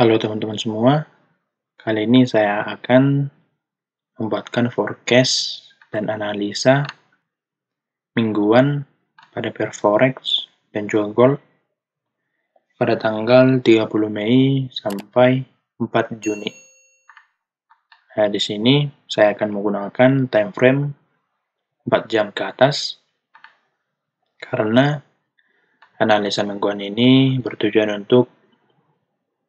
Halo teman-teman semua, kali ini saya akan membuatkan forecast dan analisa mingguan pada pair forex dan juga gold pada tanggal 30 Mei sampai 4 Juni. Nah, di sini saya akan menggunakan time frame 4 jam ke atas karena analisa mingguan ini bertujuan untuk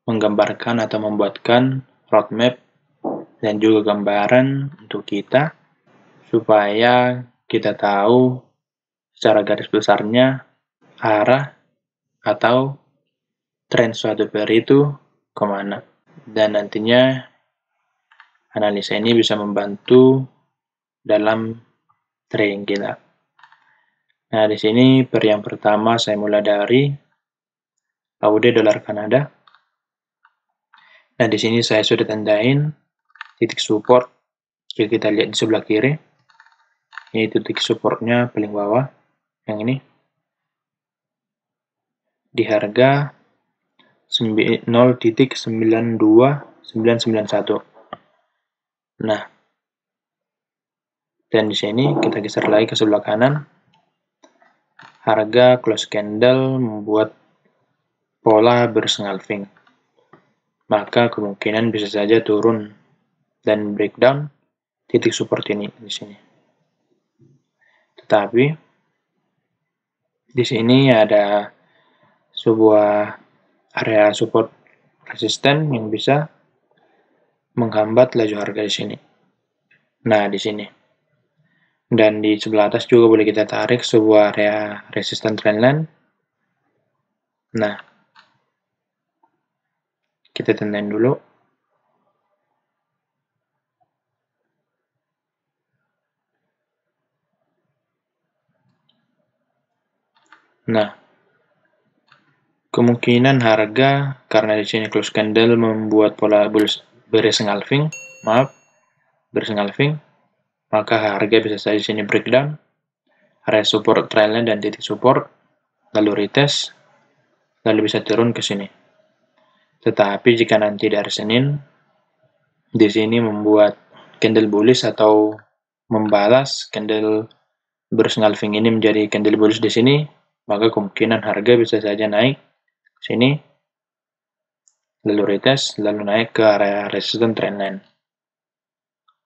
menggambarkan atau membuatkan roadmap dan juga gambaran untuk kita supaya kita tahu secara garis besarnya arah atau tren suatu pair itu kemana. Dan nantinya analisa ini bisa membantu dalam trading kita. Nah, di sini pair yang pertama saya mulai dari AUD dolar Kanada. Nah, di sini saya sudah tandain titik support. Jika kita lihat di sebelah kiri, ini titik supportnya paling bawah, yang ini, di harga 0.92991. Nah, dan di sini kita geser lagi ke sebelah kanan. Harga close candle membuat pola bersengalfing. Maka kemungkinan bisa saja turun dan breakdown titik support ini di sini. Tetapi di sini ada sebuah area support resisten yang bisa menghambat laju harga di sini. Nah, di sini. Dan di sebelah atas juga boleh kita tarik sebuah area resisten trendline. Nah, kita tandain dulu. Nah, kemungkinan harga karena di sini close candle membuat pola bersengalfing, maka harga bisa saja di sini breakdown, area support trendline dan titik support, lalu retest, lalu bisa turun ke sini. Tetapi jika nanti dari Senin di sini membuat candle bullish atau membalas candle bersengalfing ini menjadi candle bullish di sini, maka kemungkinan harga bisa saja naik ke sini, lalu retest, lalu naik ke area resistance trendline.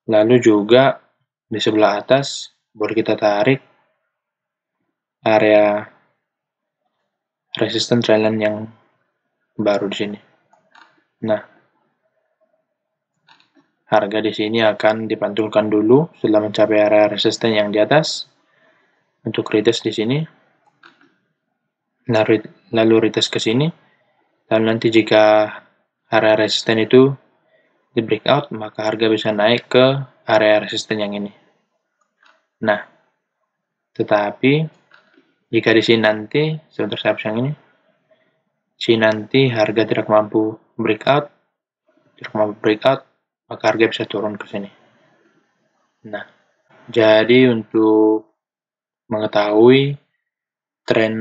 Lalu juga di sebelah atas boleh kita tarik area resistance trendline yang baru di sini. Nah, harga di sini akan dipantulkan dulu setelah mencapai area resistance yang di atas untuk retest di sini. Lalu retest ke sini. Dan nanti jika area resisten itu di breakout, maka harga bisa naik ke area resisten yang ini. Nah, tetapi jika di sini nanti, sebentar saya hapus yang ini, sini nanti harga tidak mampu breakout, maka harga bisa turun ke sini. Nah, jadi untuk mengetahui tren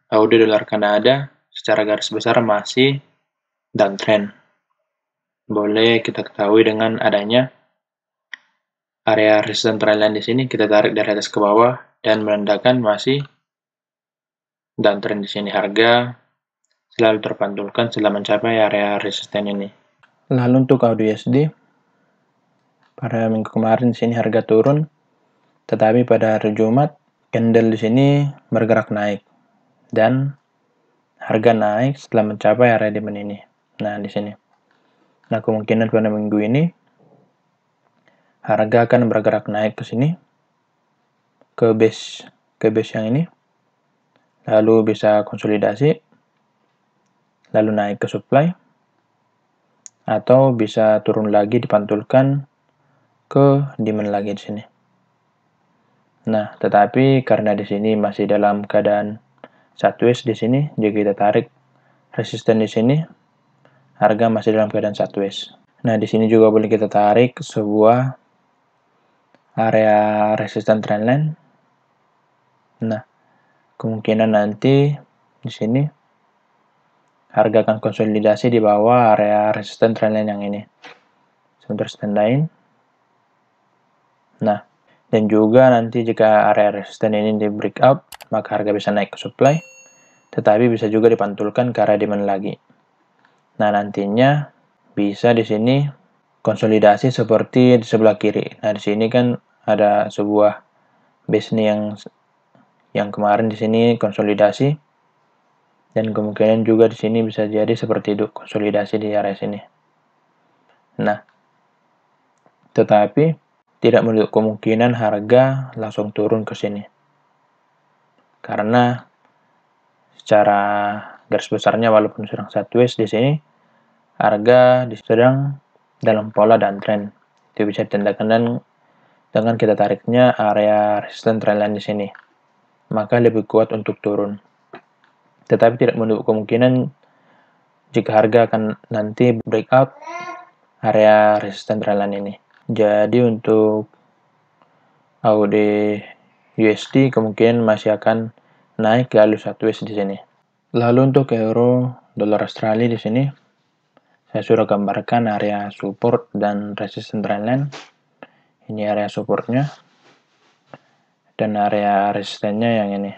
AUD dolar Kanada secara garis besar masih downtrend. Boleh kita ketahui dengan adanya area resistance trendline di sini, kita tarik dari atas ke bawah dan menandakan masih downtrend di sini. Harga selalu terpantulkan setelah mencapai area resisten ini. Lalu untuk AUD/USD, pada minggu kemarin di sini harga turun, tetapi pada hari Jumat candle di sini bergerak naik dan harga naik setelah mencapai area demand ini. Nah, di sini. Nah, kemungkinan pada minggu ini harga akan bergerak naik ke sini, ke base yang ini, lalu bisa konsolidasi, lalu naik ke supply, atau bisa turun lagi dipantulkan ke demand lagi di sini. Nah, tetapi karena di sini masih dalam keadaan sideways di sini, jika kita tarik resisten di sini, harga masih dalam keadaan sideways. Nah, di sini juga boleh kita tarik sebuah area resisten trendline. Nah, kemungkinan nanti di sini harga akan konsolidasi di bawah area resisten trendline yang ini. Sebentar standain. Nah, dan juga nanti jika area resisten ini di breakout, maka harga bisa naik ke supply, tetapi bisa juga dipantulkan ke area demand lagi. Nah, nantinya bisa di sini konsolidasi seperti di sebelah kiri. Nah, di sini kan ada sebuah base nih yang kemarin di sini konsolidasi, dan kemungkinan juga di sini bisa jadi seperti itu, konsolidasi di area sini. Nah, tetapi tidak menutup kemungkinan harga langsung turun ke sini. Karena secara garis besarnya walaupun sedang sideways di sini, harga sedang dalam pola downtrend. Itu bisa ditandai dengan kita tariknya area resisten trendline di sini. Maka lebih kuat untuk turun. Tetapi tidak menutup kemungkinan jika harga akan nanti breakout area resisten trendline ini. Jadi untuk AUD USD kemungkinan masih akan naik ke halus sideways di sini. Lalu untuk euro dolar Australia di sini saya sudah gambarkan area support dan resistance trendline. Ini area supportnya dan area resistennya yang ini.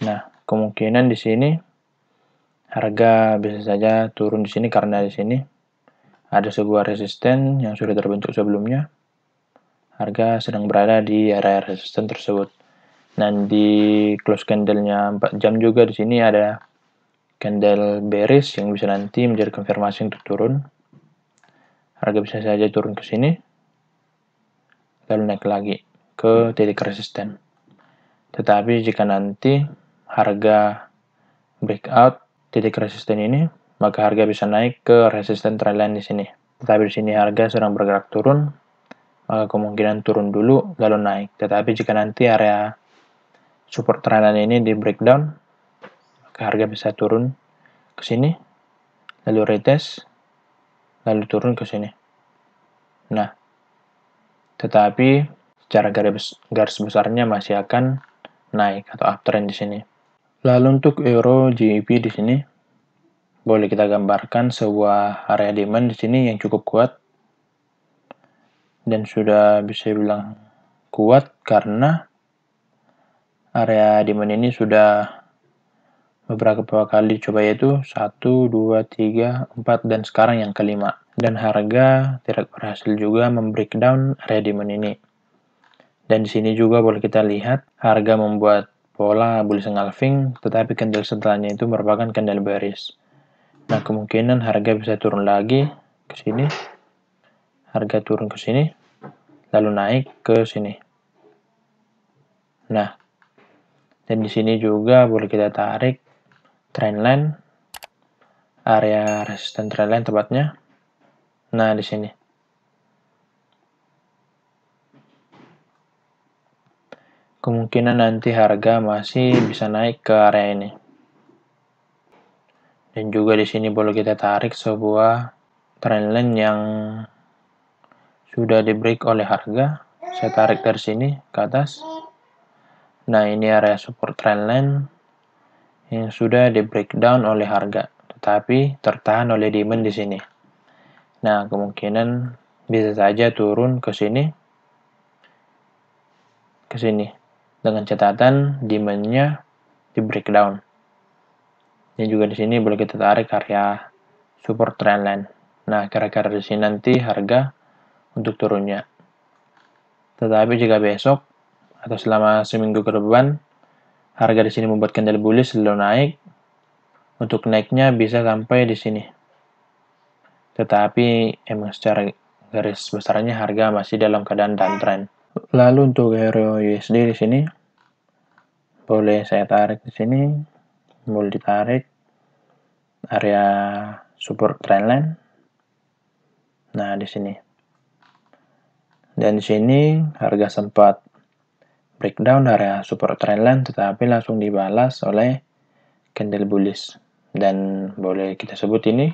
Nah, kemungkinan di sini harga bisa saja turun di sini karena di sini ada sebuah resisten yang sudah terbentuk sebelumnya. Harga sedang berada di area resisten tersebut. Dan di close candle-nya 4 jam juga di sini ada candle bearish yang bisa nanti menjadi konfirmasi untuk turun. Harga bisa saja turun ke sini, lalu naik lagi ke titik resisten. Tetapi jika nanti harga breakout titik resisten ini, maka harga bisa naik ke resisten trendline di sini. Tetapi di sini harga sedang bergerak turun, maka kemungkinan turun dulu lalu naik. Tetapi jika nanti area support trendline ini di breakdown, maka harga bisa turun ke sini, lalu retest, lalu turun ke sini. Nah, tetapi secara garis besarnya masih akan naik atau uptrend di sini. Lalu untuk euro GBP di sini boleh kita gambarkan sebuah area demand di sini yang cukup kuat dan sudah bisa bilang kuat karena area demand ini sudah beberapa kali coba, yaitu 1, 2, 3, 4 dan sekarang yang kelima. Dan harga tidak berhasil juga membreakdown area demand ini. Dan di sini juga boleh kita lihat harga membuat pola bullish engulfing, tetapi candle setelahnya itu merupakan candle bearish. Nah, kemungkinan harga bisa turun lagi ke sini. Harga turun ke sini, lalu naik ke sini. Nah, dan di sini juga boleh kita tarik trendline, area resisten trendline tepatnya. Nah, di sini. Kemungkinan nanti harga masih bisa naik ke area ini. Dan juga di sini boleh kita tarik sebuah trendline yang sudah di break oleh harga. Saya tarik dari sini ke atas. Nah, ini area support trendline yang sudah di breakdown oleh harga, tetapi tertahan oleh demand di sini. Nah, kemungkinan bisa saja turun ke sini, dengan catatan demand-nya di breakdown. Dan juga di sini boleh kita tarik area support trendline. Nah, kira-kira di sini nanti harga untuk turunnya. Tetapi jika besok atau selama seminggu ke depan harga di sini membuat candle bullish lalu naik, untuk naiknya bisa sampai di sini. Tetapi emang secara garis besarnya harga masih dalam keadaan downtrend. Lalu untuk euro USD di sini boleh saya tarik di sini, boleh ditarik area support trendline. Nah, di sini. Dan di sini harga sempat breakdown area support trendline, tetapi langsung dibalas oleh candle bullish. Dan boleh kita sebut ini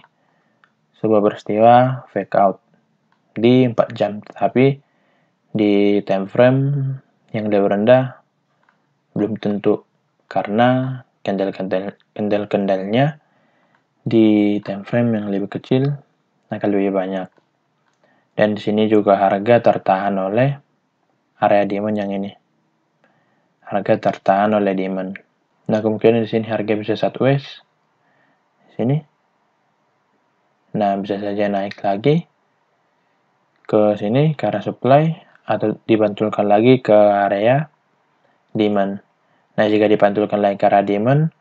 sebuah peristiwa fake out di 4 jam. Tetapi di time frame yang lebih rendah belum tentu, karena candle-candlenya di time frame yang lebih kecil akan lebih banyak. Dan di sini juga harga tertahan oleh area demand yang ini. Harga tertahan oleh demand. Nah, kemungkinan di sini harga bisa sideways. Sini. Nah, bisa saja naik lagi ke sini ke arah supply atau dipantulkan lagi ke area demand. Nah, jika dipantulkan lagi ke arah demand,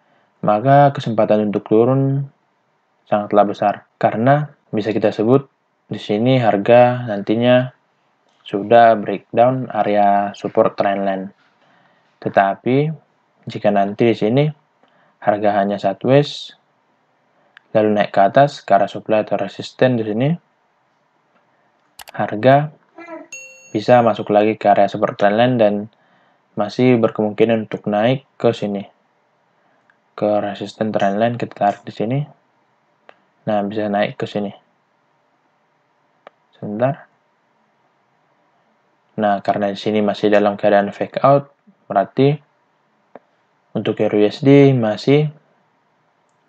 maka kesempatan untuk turun sangatlah besar karena bisa kita sebut di sini harga nantinya sudah breakdown area support trendline. Tetapi jika nanti di sini harga hanya sideways lalu naik ke atas ke arah supply atau resisten di sini, harga bisa masuk lagi ke area support trendline dan masih berkemungkinan untuk naik ke sini. Ke resisten trendline kita tarik di sini. Nah, bisa naik ke sini. Sebentar. Nah, karena di sini masih dalam keadaan fake out, berarti untuk EURUSD masih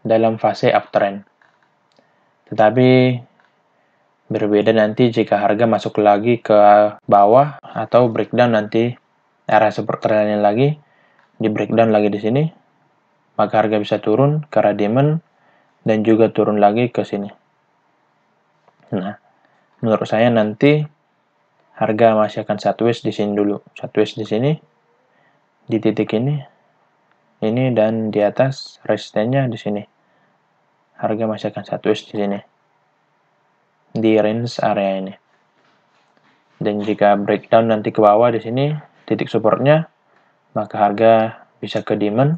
dalam fase uptrend. Tetapi berbeda nanti jika harga masuk lagi ke bawah atau breakdown nanti area support trendline lagi, di breakdown lagi di sini, maka harga bisa turun ke arah demand dan juga turun lagi ke sini. Nah, menurut saya nanti harga masih akan sideways di sini dulu, sideways di sini, di titik ini, dan di atas resistennya di sini. Harga masih akan sideways di sini, di range area ini. Dan jika breakdown nanti ke bawah di sini, titik supportnya, maka harga bisa ke demand,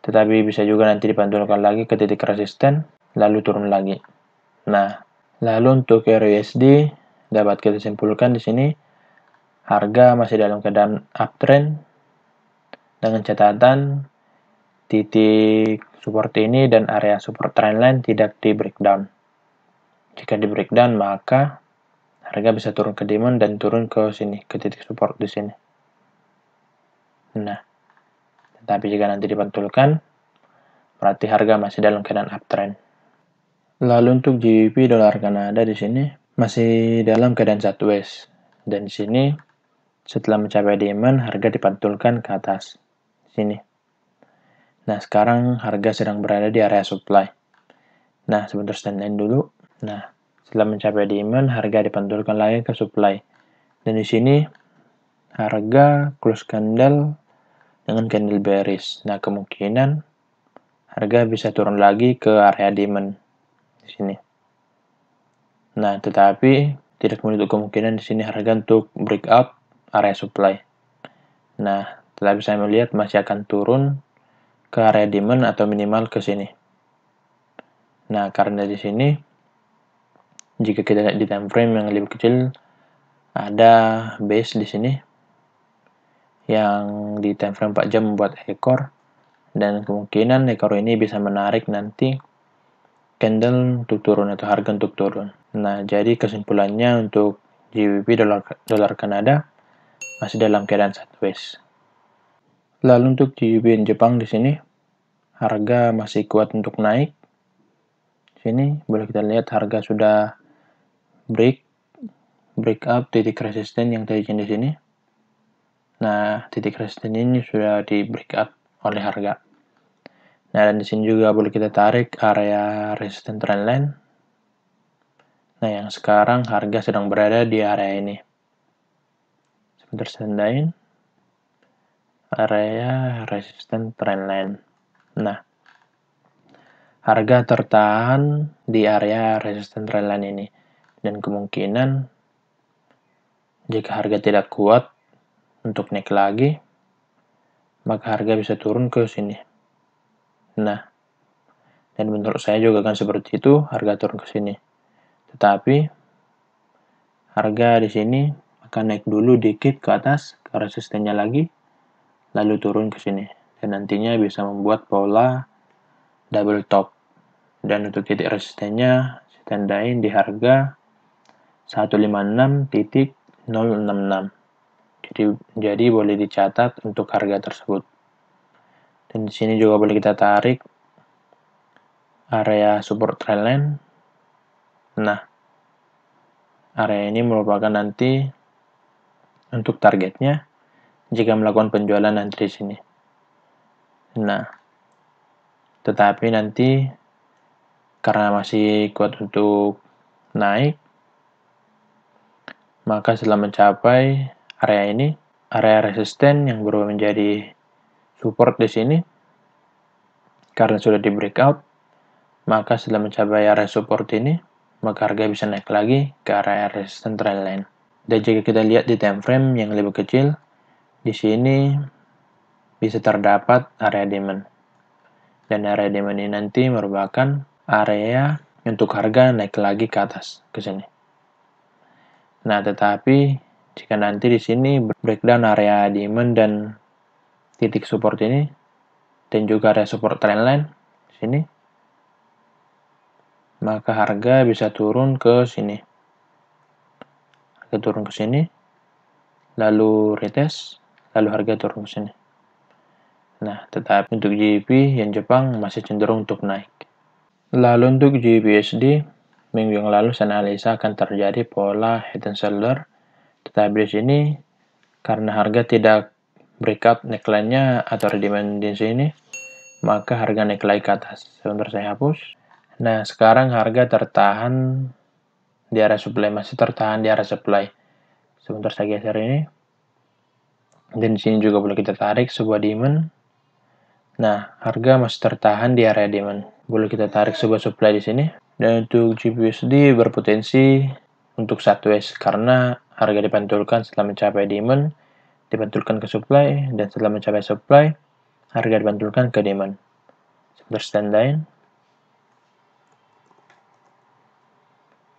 tetapi bisa juga nanti dipantulkan lagi ke titik resisten, lalu turun lagi. Nah, lalu untuk EURUSD dapat kita simpulkan di sini harga masih dalam keadaan uptrend dengan catatan titik support ini dan area support trendline tidak di breakdown. Jika di breakdown maka harga bisa turun ke demand dan turun ke sini, ke titik support di sini. Nah, tetapi jika nanti dipantulkan, berarti harga masih dalam keadaan uptrend. Lalu untuk GBP dolar Kanada di sini masih dalam keadaan sideways. Dan di sini setelah mencapai demand, harga dipantulkan ke atas. Sini. Nah, sekarang harga sedang berada di area supply. Nah, sebentar standby dulu. Nah, setelah mencapai demand, harga dipantulkan lagi ke supply. Dan di sini harga close candle dengan candle bearish. Nah, kemungkinan harga bisa turun lagi ke area demand di sini. Nah, tetapi tidak menutup kemungkinan di sini harga untuk breakout area supply. Nah, tetapi saya melihat masih akan turun ke area demand atau minimal ke sini. Nah, karena di sini jika kita lihat di time frame yang lebih kecil, ada base di sini yang di time frame 4 jam membuat ekor, dan kemungkinan ekor ini bisa menarik nanti candle untuk turun atau harga untuk turun. Nah, jadi kesimpulannya untuk GBP dolar Kanada masih dalam keadaan sideways. Lalu untuk GBP Jepang di sini harga masih kuat untuk naik. Sini boleh kita lihat harga sudah break up titik resisten yang tadi di sini. Nah, titik resisten ini sudah di break up oleh harga. Nah, dan di sini juga boleh kita tarik area resisten trendline. Nah, yang sekarang harga sedang berada di area ini. Sebentar standain. Area resisten trendline. Nah, harga tertahan di area resisten trendline ini. Dan kemungkinan jika harga tidak kuat untuk naik lagi, maka harga bisa turun ke sini. Nah, dan menurut saya juga akan seperti itu, harga turun ke sini. Tetapi harga di sini akan naik dulu dikit ke atas ke resistennya lagi, lalu turun ke sini. Dan nantinya bisa membuat pola double top. Dan untuk titik resistennya tandain di harga 156.066. Jadi boleh dicatat untuk harga tersebut. Dan di sini juga boleh kita tarik area support trendline. Nah, area ini merupakan nanti untuk targetnya jika melakukan penjualan nanti di sini. Nah, tetapi nanti karena masih kuat untuk naik, maka setelah mencapai area ini, area resisten yang berubah menjadi support di sini, karena sudah di breakout, maka setelah mencapai area support ini, maka harga bisa naik lagi ke area resisten trendline. Dan jika kita lihat di time frame yang lebih kecil, di sini bisa terdapat area demand. Dan area demand ini nanti merupakan area untuk harga naik lagi ke atas, ke sini. Nah, tetapi jika nanti di sini breakdown area demand dan titik support ini, dan juga area support trendline di sini, maka harga bisa turun ke sini. Harga turun ke sini, lalu retest, lalu harga turun ke sini. Nah, tetapi untuk GBP yang Jepang masih cenderung untuk naik. Lalu untuk GBP/USD, minggu yang lalu saya analisa akan terjadi pola head and shoulder, tetapi di sini karena harga tidak breakout neckline-nya atau demand di sini, maka harga naik lagi ke atas. Sebentar saya hapus. Nah, sekarang harga tertahan di area supply, masih tertahan di area supply. Sebentar saya geser ini. Dan di sini juga boleh kita tarik sebuah demand. Nah, harga masih tertahan di area demand. Boleh kita tarik sebuah supply di sini. Dan untuk GBP/USD berpotensi untuk sideways karena harga dipantulkan setelah mencapai demand, dipantulkan ke supply, dan setelah mencapai supply, harga dipantulkan ke demand. Sebentar standby.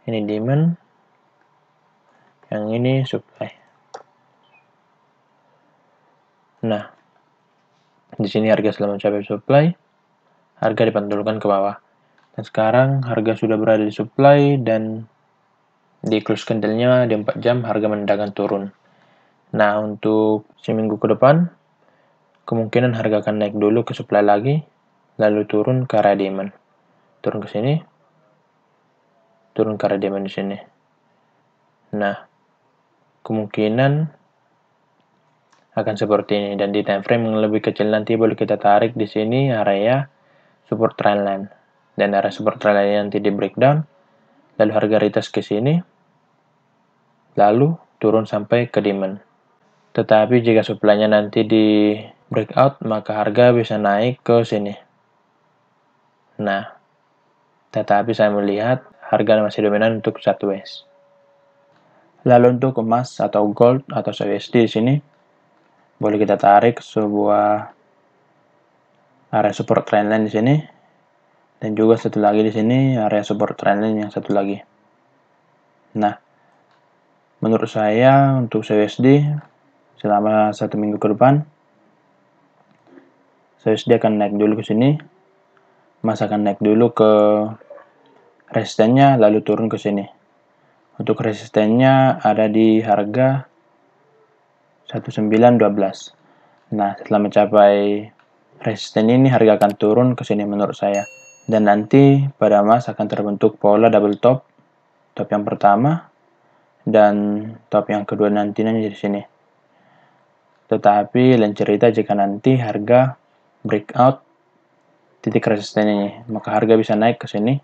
Ini demand, yang ini supply. Nah, di sini harga setelah mencapai supply, harga dipantulkan ke bawah. Dan sekarang harga sudah berada di supply dan di close candle-nya di 4 jam harga mendadak turun. Nah, untuk seminggu ke depan, kemungkinan harga akan naik dulu ke supply lagi, lalu turun ke area demand. Turun ke sini, turun ke area demand di sini. Nah, kemungkinan akan seperti ini. Dan di time frame yang lebih kecil nanti boleh kita tarik di sini area support trendline. Dan area support trendline nanti di breakdown, lalu harga retest ke sini, lalu turun sampai ke demand. Tetapi jika supply-nya nanti di breakout, maka harga bisa naik ke sini. Nah, tetapi saya melihat harga masih dominan untuk sideways. Lalu untuk emas atau gold atau USD di sini, boleh kita tarik sebuah area support trendline di sini, dan juga satu lagi di sini area support trendline yang satu lagi. Nah, menurut saya untuk USD selama 1 minggu ke depan, USD akan naik dulu ke sini, emas akan naik dulu ke resistennya, lalu turun ke sini. Untuk resistennya ada di harga 1912. Nah, setelah mencapai resisten ini, harga akan turun ke sini menurut saya. Dan nanti pada emas akan terbentuk pola double top, top yang pertama, dan top yang kedua nantinya di sini. Tetapi lain cerita jika nanti harga breakout titik resisten ini, maka harga bisa naik ke sini,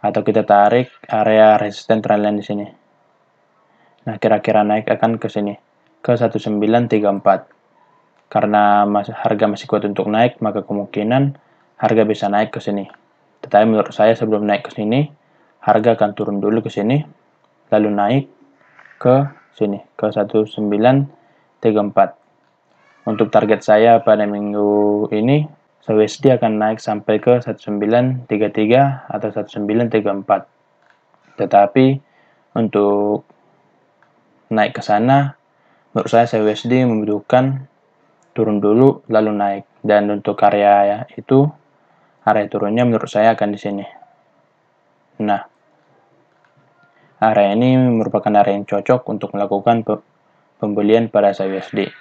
atau kita tarik area resisten trendline di sini. Nah, kira-kira naik akan ke sini, ke 1934. Karena harga masih kuat untuk naik, maka kemungkinan harga bisa naik ke sini. Tetapi menurut saya sebelum naik ke sini, harga akan turun dulu ke sini, lalu naik ke sini, ke 1934. Untuk target saya pada minggu ini, USD akan naik sampai ke 1933 atau 1934. Tetapi untuk naik ke sana, menurut saya USD membutuhkan turun dulu lalu naik. Dan untuk area itu, area turunnya menurut saya akan di sini. Nah, area ini merupakan area yang cocok untuk melakukan pembelian pada USD.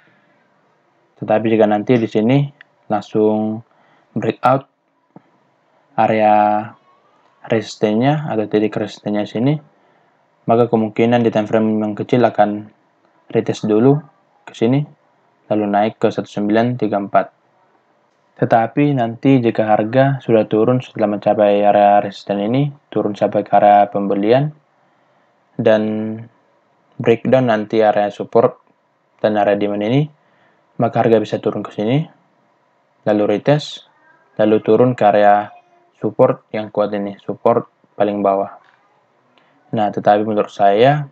Tetapi jika nanti di sini langsung breakout area resistennya atau titik resistennya sini, maka kemungkinan di time frame yang kecil akan retest dulu ke sini, lalu naik ke 1934. Tetapi nanti jika harga sudah turun setelah mencapai area resisten ini, turun sampai ke area pembelian, dan breakdown nanti area support dan area demand ini, maka harga bisa turun ke sini, lalu retest, lalu turun ke area support yang kuat ini, support paling bawah. Nah, tetapi menurut saya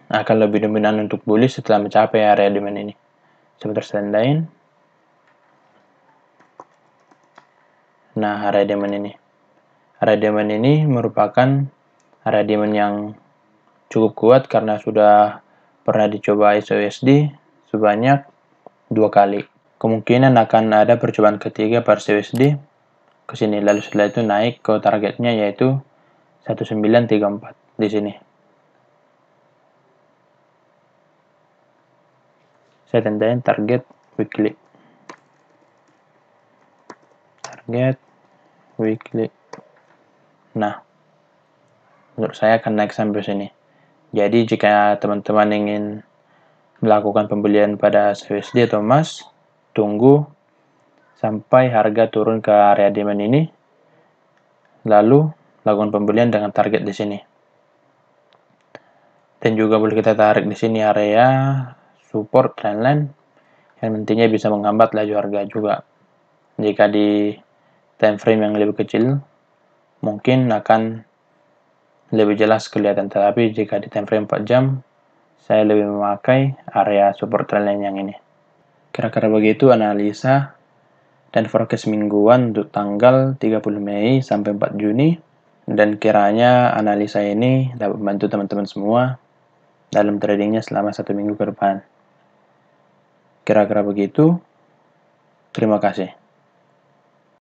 akan lebih dominan untuk bullish setelah mencapai area demand ini. Sebentar saya tandain. Nah, area demand ini. Area demand ini merupakan area demand yang cukup kuat karena sudah pernah dicoba SOSD sebanyak 2 kali. Kemungkinan akan ada percobaan ketiga pada SOSD ke sini, lalu setelah itu naik ke targetnya yaitu 1934 di sini. Saya tandain target weekly. Target weekly. Nah, menurut saya akan naik sampai sini. Jadi jika teman-teman ingin melakukan pembelian pada USD atau emas, tunggu sampai harga turun ke area demand ini, lalu lakukan pembelian dengan target di sini. Dan juga boleh kita tarik di sini area support trendline yang nantinya bisa menghambat laju harga juga. Jika di time frame yang lebih kecil, mungkin akan lebih jelas kelihatan, tetapi jika di time frame 4 jam, saya lebih memakai area support trendline yang ini. Kira-kira begitu analisa dan forecast mingguan untuk tanggal 30 Mei sampai 4 Juni, dan kiranya analisa ini dapat membantu teman-teman semua dalam tradingnya selama 1 minggu ke depan. Kira-kira begitu. Terima kasih.